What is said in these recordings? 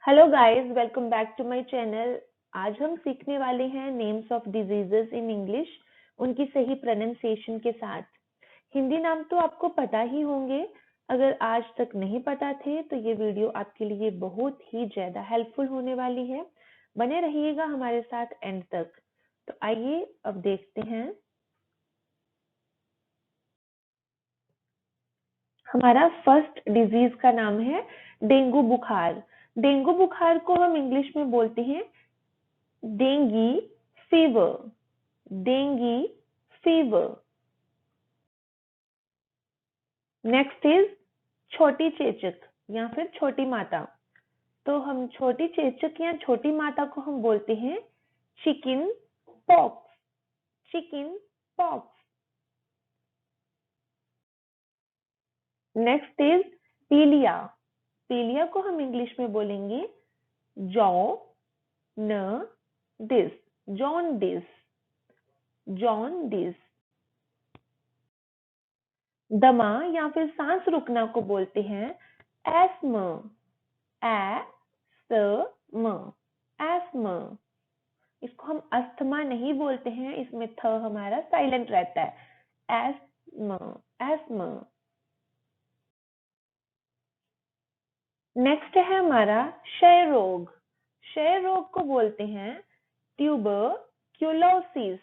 Hello guys, welcome back to my channel. आज हम सीखने वाले हैं names of diseases in English, उनकी सही प्रोनाउंसिएशन के साथ। हिंदी नाम तो आपको पता ही होंगे। अगर आज तक नहीं पता थे तो ये वीडियो आपके लिए बहुत ही ज़्यादा हेल्पफुल होने वाली है। बने रहिएगा हमारे साथ एंड तक। तो आइए अब देखते हैं। हमारा फर्स्ट डिजीज का नाम है डेंगू बुखार। डेंगू बुखार को हम इंग्लिश में बोलते हैं dinghy fever. Dinghy fever. Next is छोटी चेचक या फिर छोटी माता। तो हम छोटी चेचक या छोटी माता को हम बोलते हैं chicken pox. Chicken pox. Next is पीलिया। पीलिया को हम इंग्लिश में बोलेंगे जॉन डिस। जॉन जॉन डिस। दमा या फिर सांस रुकना को बोलते हैं एस्मा। एस्मा। एस्मा। इसको हम अस्थमा नहीं बोलते हैं, इसमें थ हमारा साइलेंट रहता है। एस्मा। एस्मा। नेक्स्ट है हमारा क्षय रोग। क्षय रोग को बोलते हैं ट्यूबरक्यूलोसिस।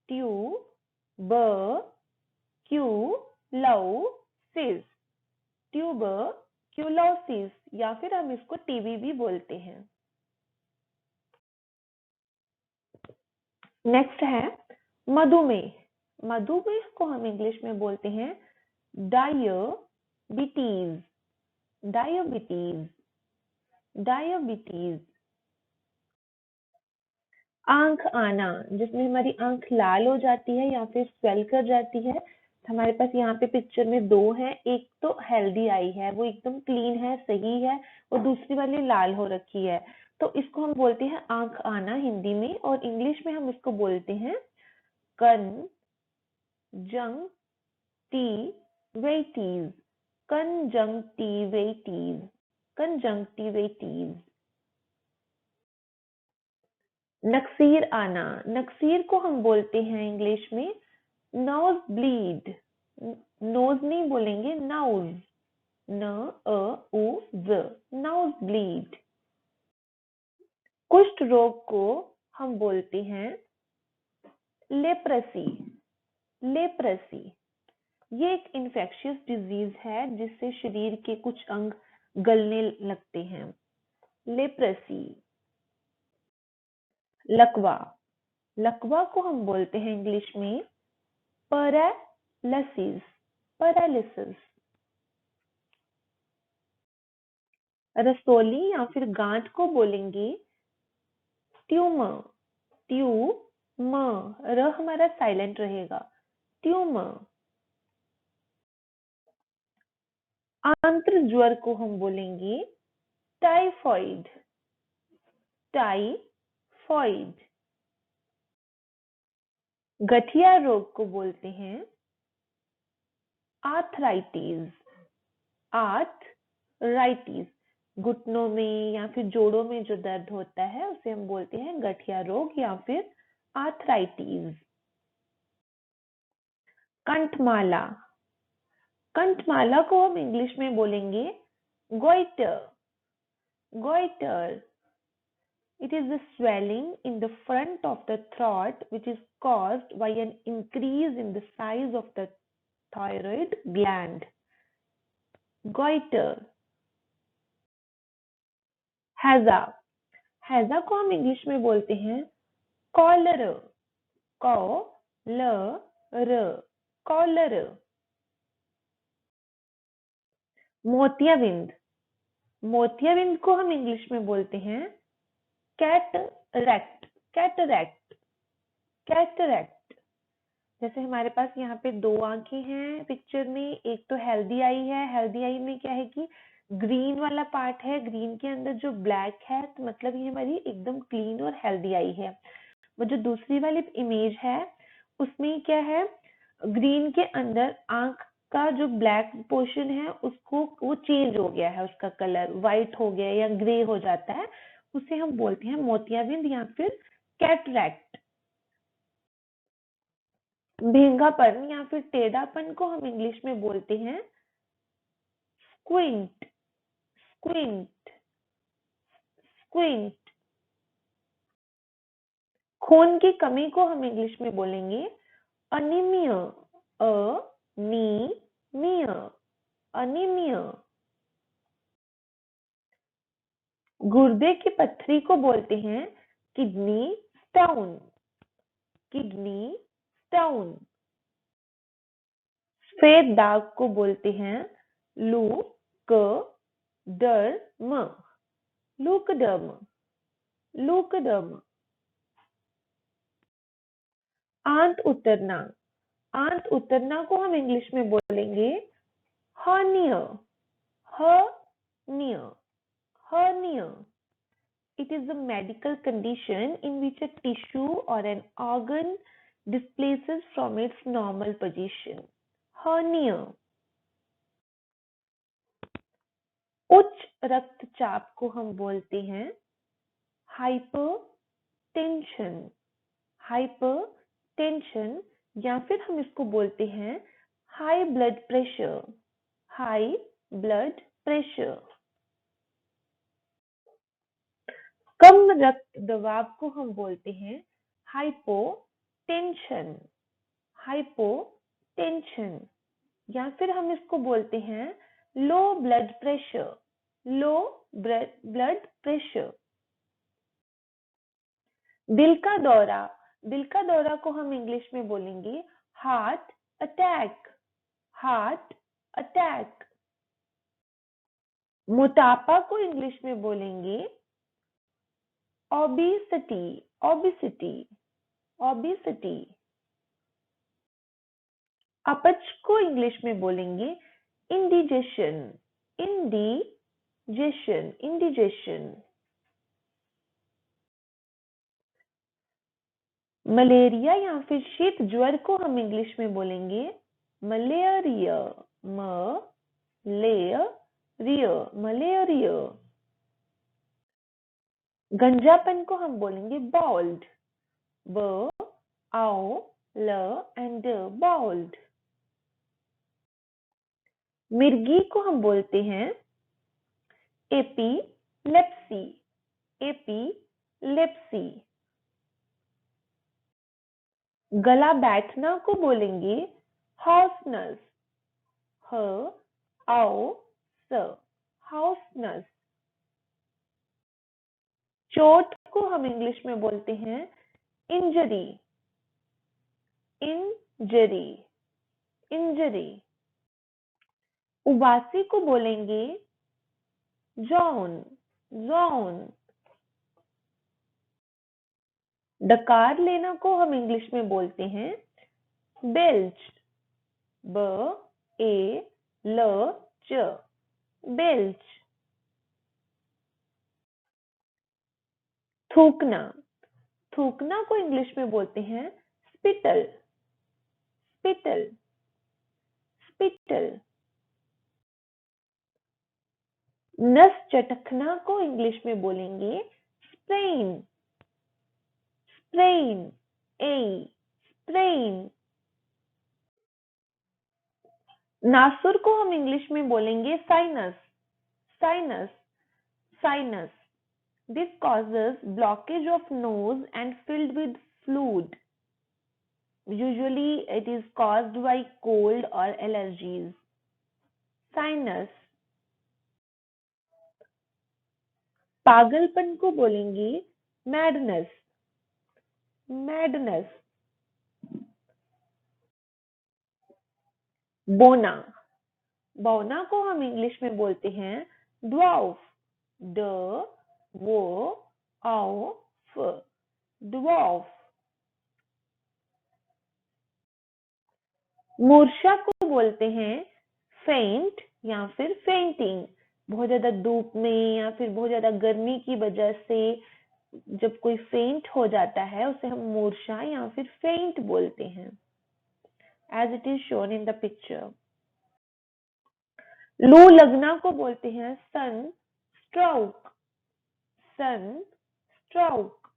ट्यूबरक्यूलोसिस। ट्यूबरक्यूलोसिस या फिर हम इसको टीबी भी बोलते हैं। नेक्स्ट है मधुमेह। मधुमेह को हम इंग्लिश में बोलते हैं डायबिटीज। डायबिटीज। डायबिटीज। आंख आना, जिसमें हमारी आंख लाल हो जाती है या फिर स्वेल कर जाती है। हमारे पास यहाँ पे पिक्चर में दो है, एक तो हेल्दी आई है, वो एकदम क्लीन है, सही है, और दूसरी वाली लाल हो रखी है। तो इसको हम बोलते हैं आंख आना हिंदी में, और इंग्लिश में हम इसको बोलते हैं कंजंक्टिविटीज। कंजंक्टिविटीज। कंजंक्टिविटीज। नक्सीर आना। नक्सीर को हम बोलते हैं इंग्लिश में नोज ब्लीड। नोज नहीं बोलेंगे, नाउज। न अ उ ज। Now's bleed. कुष्ठ रोग को हम बोलते हैं लेप्रेसी। लेप्रेसी। ये एक इन्फेक्शियस डिजीज है जिससे शरीर के कुछ अंग गलने लगते हैं। लेप्रेसी। लकवा। लकवा को हम बोलते हैं इंग्लिश में पैरालिसिस। पैरालिसिस। रसोली या फिर गांठ को बोलेंगे ट्यूमर। ट्यूमर। र हमारा साइलेंट रहेगा। ट्यूमर। आंत्र ज्वर को हम बोलेंगे टाइफॉइड। टाइफॉइड। गठिया रोग को बोलते हैं आर्थराइटिस। आर्थराइटिस। घुटनों में या फिर जोड़ों में जो दर्द होता है उसे हम बोलते हैं गठिया रोग या फिर आर्थराइटिस। कंठमाला। कंठमाला को हम इंग्लिश में बोलेंगे goiter। goiter। It is the swelling in the front of the throat which is caused by an increase in the size of the thyroid gland. goiter। हैजा। हैजा को हम इंग्लिश में बोलते हैं कॉलर। कॉलर। कॉलर। मोतियाबिंद। मोतियाबिंद को हम इंग्लिश में बोलते हैं कैटरैक्ट। कैटरैक्ट। कैटरैक्ट। जैसे हमारे पास यहाँ पे दो आंखें हैं पिक्चर में, एक तो हेल्दी आई है। हेल्दी आई में क्या है कि ग्रीन वाला पार्ट है, ग्रीन के अंदर जो ब्लैक है, तो मतलब ये हमारी एकदम क्लीन और हेल्दी आई है। वो जो दूसरी वाली इमेज है उसमें क्या है, ग्रीन के अंदर आंख का जो ब्लैक पोर्शन है उसको वो चेंज हो गया है, उसका कलर व्हाइट हो गया या ग्रे हो जाता है, उसे हम बोलते हैं मोतियाबिंद या फिर कैटरैक्ट। भेंगापन या फिर टेढ़ापन को हम इंग्लिश में बोलते हैं स्क्विंट, स्क्विंट, स्क्विंट। खून की कमी को हम इंग्लिश में बोलेंगे अनीमिया, अनीमिया, अनीमिया। गुर्दे की पत्थरी को बोलते हैं किडनी स्टोन, किडनी स्टोन। सफेद दाग को बोलते हैं लूकडर्म, लूकडर्म, लूकडर्म। आंत उतरना, आंत उतरना को हम इंग्लिश में बोलेंगे hernia, hernia, hernia. It is a medical condition in which a tissue or an organ displaces from its normal position. Hernia. उच्च रक्तचाप को हम बोलते हैं हाइपरटेंशन, हाइपरटेंशन, या फिर हम इसको बोलते हैं high blood pressure, high blood pressure. कम रक्त दबाव को हम बोलते हैं हाइपोटेंशन, हाइपोटेंशन, या फिर हम इसको बोलते हैं low blood pressure, low blood pressure. दिल का दौरा, दिल का दौरा को हम इंग्लिश में बोलेंगे हार्ट अटैक, हार्ट अटैक। मोटापा को इंग्लिश में बोलेंगे ओबेसिटी, ओबेसिटी, ओबेसिटी। अपच को इंग्लिश में बोलेंगे इंडिजेशन, इंडिजेशन, इंडिजेशन। मलेरिया या फिर शीत ज्वर को हम इंग्लिश में बोलेंगे मलेरिया, मलेरिया, मलेरिया। गंजापन को हम बोलेंगे बॉल्ड, ब आओ ल एंड बॉल्ड। मिर्गी को हम बोलते हैं एपीलेप्सी, एपीलेप्सी। गला बैठना को बोलेंगे हॉर्सनेस, ह आओ स, हॉर्सनेस। चोट को हम इंग्लिश में बोलते हैं इंजरी, इंजरी, इंजरी। उबासी को बोलेंगे जॉन, जॉन। डकार लेना को हम इंग्लिश में बोलते हैं बेल्च, ब ए ल च, बेल्च। थूकना, थूकना को इंग्लिश में बोलते हैं स्पिटल, स्पिटल, स्पिटल। नस चटकना को इंग्लिश में बोलेंगे स्प्रेन, स्प्रेन, ए स्प्रेन। नासुर को हम इंग्लिश में बोलेंगे sinus, sinus, sinus. This causes blockage of nose and filled with fluid. Usually it is caused by cold or allergies. Sinus. पागलपन को बोलेंगे madness, madness. बोना, बोना को हम इंग्लिश में बोलते हैं dwarf, ड वो आओ फ, dwarf. मूर्छा को बोलते हैं फेंट या फिर फेंटिंग। बहुत ज्यादा धूप में या फिर बहुत ज्यादा गर्मी की वजह से जब कोई फेंट हो जाता है उसे हम मूर्छा या फिर फेंट बोलते हैं, as it is shown in the picture. लू लगना को बोलते हैं sun stroke. Sun stroke.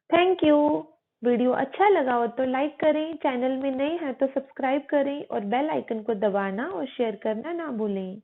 Thank you. Video अच्छा लगा हो तो लाइक करें, चैनल में नए हैं तो सब्सक्राइब करें और बेल आइकन को दबाना और शेयर करना ना भूलें।